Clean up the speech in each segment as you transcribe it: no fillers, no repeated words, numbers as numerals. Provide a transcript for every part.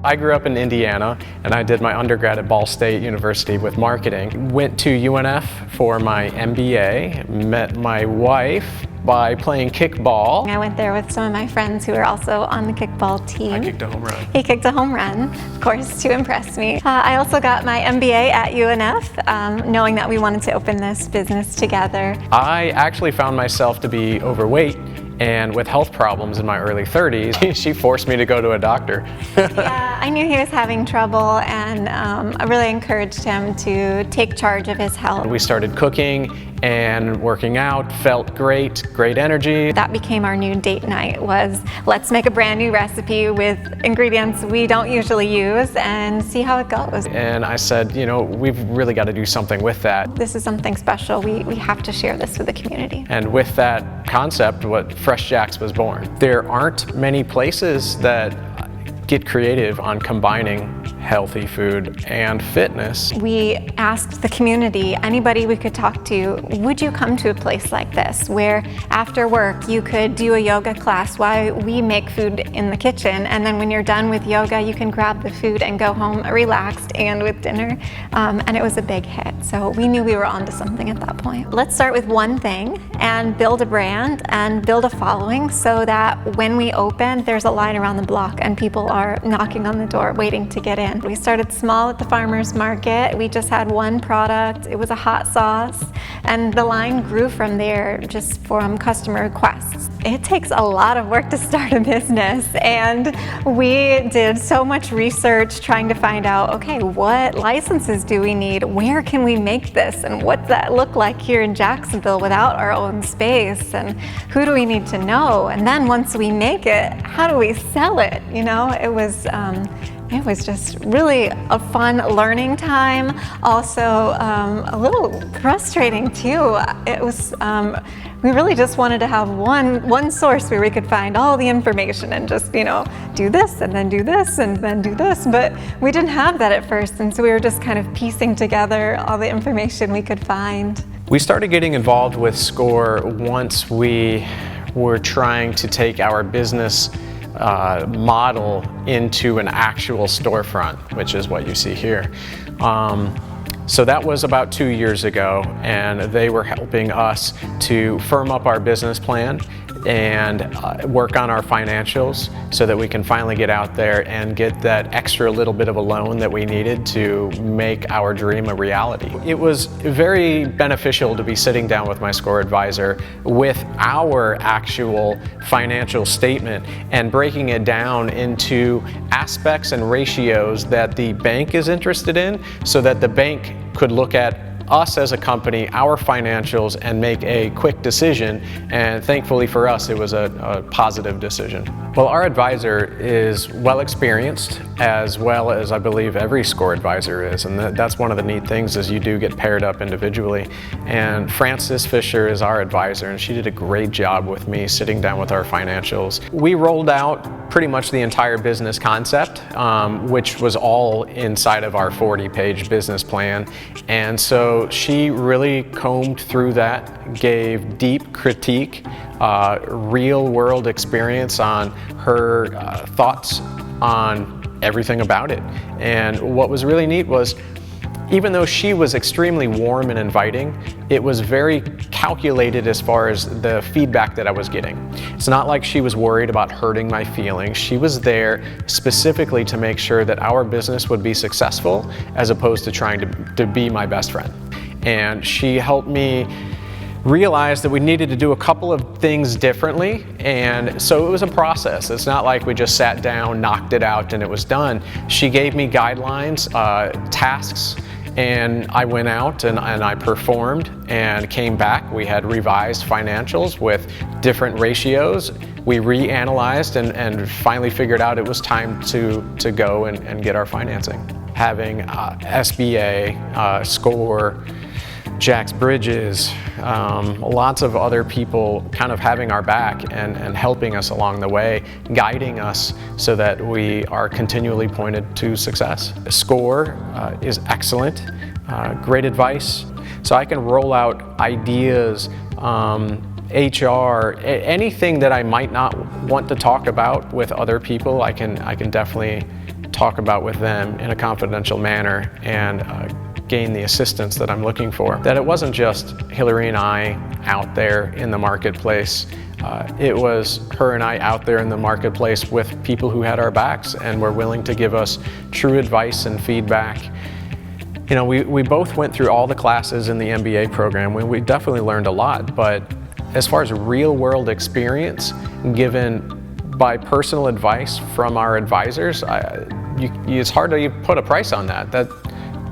I grew up in Indiana, and I did my undergrad at Ball State University with marketing. Went to UNF for my MBA, met my wife by playing kickball. I went there with some of my friends who were also on the kickball team. I kicked a home run. He kicked a home run, of course, to impress me. I also got my MBA at UNF, knowing that we wanted to open this business together. I actually found myself to be overweight, and with health problems in my early 30s, she forced me to go to a doctor. Yeah, I knew he was having trouble, and I really encouraged him to take charge of his health. We started cooking and working out, felt great energy. That became our new date night, was let's make a brand new recipe with ingredients we don't usually use and see how it goes. And I said, you know, we've really got to do something with that. This is something special. We have to share this with the community. And with that concept, what Fresh JAX was born. There aren't many places that get creative on combining healthy food and fitness. We asked the community, anybody we could talk to, would you come to a place like this where after work you could do a yoga class while we make food in the kitchen, and then when you're done with yoga you can grab the food and go home relaxed and with dinner, and it was a big hit. So we knew we were onto something at that point. Let's start with one thing and build a brand and build a following so that when we open there's a line around the block and people are knocking on the door waiting to get in. We started small at the farmer's market. We just had one product. It was a hot sauce, and the line grew from there just from customer requests. It takes a lot of work to start a business, and we did so much research trying to find out, okay, what licenses do we need? Where can we make this? And what's that look like here in Jacksonville without our own space? And who do we need to know? And then once we make it, how do we sell it? You know, it was just really a fun learning time. Also, a little frustrating too. It was, we really just wanted to have one source where we could find all the information and just, you know, do this and then do this and then do this. But we didn't have that at first, and so we were just kind of piecing together all the information we could find. We started getting involved with SCORE once we were trying to take our business model into an actual storefront, which is what you see here. So that was about 2 years ago, and they were helping us to firm up our business plan and work on our financials so that we can finally get out there and get that extra little bit of a loan that we needed to make our dream a reality. It was very beneficial to be sitting down with my SCORE advisor with our actual financial statement and breaking it down into aspects and ratios that the bank is interested in, so that the bank could look at us as a company, our financials, and make a quick decision. And thankfully for us, it was a positive decision. Well, our advisor is well experienced, as well as I believe every SCORE advisor is, and that's one of the neat things, is you do get paired up individually. And Frances Fisher is our advisor, and she did a great job with me sitting down with our financials. We rolled out pretty much the entire business concept, which was all inside of our 40-page business plan. And so she really combed through that, gave deep critique, real world experience on her thoughts on everything about it. And what was really neat was, even though she was extremely warm and inviting, it was very calculated as far as the feedback that I was getting. It's not like she was worried about hurting my feelings. She was there specifically to make sure that our business would be successful, as opposed to trying to be my best friend. And she helped me realize that we needed to do a couple of things differently, and so it was a process. It's not like we just sat down, knocked it out, and it was done. She gave me guidelines, tasks, and I went out and I performed and came back. We had revised financials with different ratios. We reanalyzed and finally figured out it was time to go and get our financing. Having SBA, SCORE, JAX Bridges, lots of other people kind of having our back and helping us along the way, guiding us so that we are continually pointed to success. SCORE is excellent, great advice. So I can roll out ideas, HR, anything that I might not want to talk about with other people, I can definitely talk about with them in a confidential manner and gain the assistance that I'm looking for. That it wasn't just Hillary and I out there in the marketplace. It was her and I out there in the marketplace with people who had our backs and were willing to give us true advice and feedback. You know, we both went through all the classes in the MBA program. We definitely learned a lot, but as far as real world experience given by personal advice from our advisors, it's hard to put a price on that.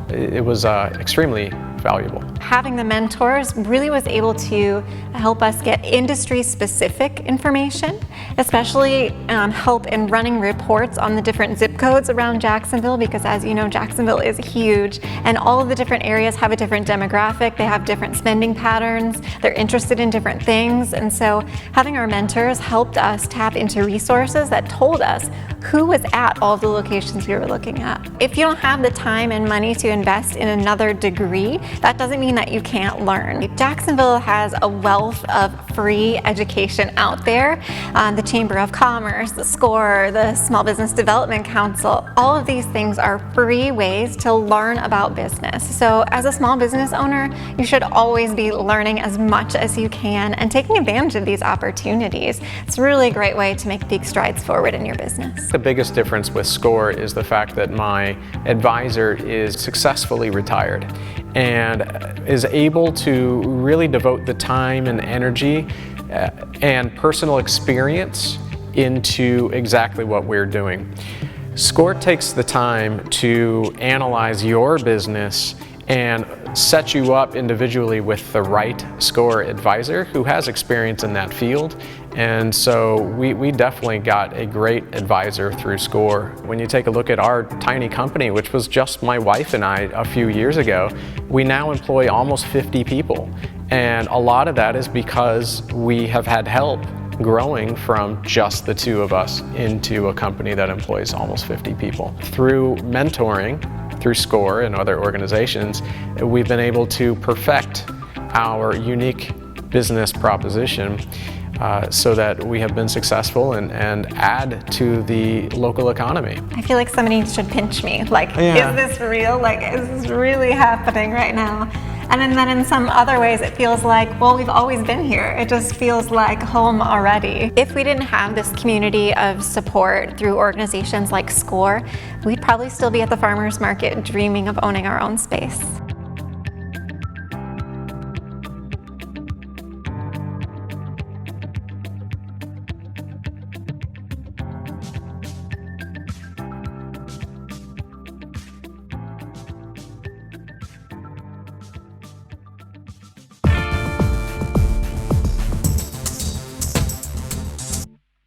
It was extremely valuable. Having the mentors really was able to help us get industry-specific information, especially help in running reports on the different zip codes around Jacksonville, because as you know, Jacksonville is huge, and all of the different areas have a different demographic, they have different spending patterns, they're interested in different things, and so having our mentors helped us tap into resources that told us who was at all the locations we were looking at. If you don't have the time and money to invest in another degree, that doesn't mean that you can't learn. Jacksonville has a wealth of free education out there. The Chamber of Commerce, the SCORE, the Small Business Development Council, all of these things are free ways to learn about business. So as a small business owner, you should always be learning as much as you can and taking advantage of these opportunities. It's a really great way to make big strides forward in your business. The biggest difference with SCORE is the fact that my advisor is successfully retired and is able to really devote the time and energy and personal experience into exactly what we're doing. SCORE takes the time to analyze your business and set you up individually with the right SCORE advisor who has experience in that field. And so we definitely got a great advisor through SCORE. When you take a look at our tiny company, which was just my wife and I a few years ago, we now employ almost 50 people. And a lot of that is because we have had help growing from just the two of us into a company that employs almost 50 people. Through mentoring, through SCORE and other organizations, we've been able to perfect our unique business proposition so that we have been successful and add to the local economy. I feel like somebody should pinch me. Like, Is this real? Like, is this really happening right now? And then in some other ways, it feels like, well, we've always been here. It just feels like home already. If we didn't have this community of support through organizations like SCORE, we'd probably still be at the farmers market dreaming of owning our own space.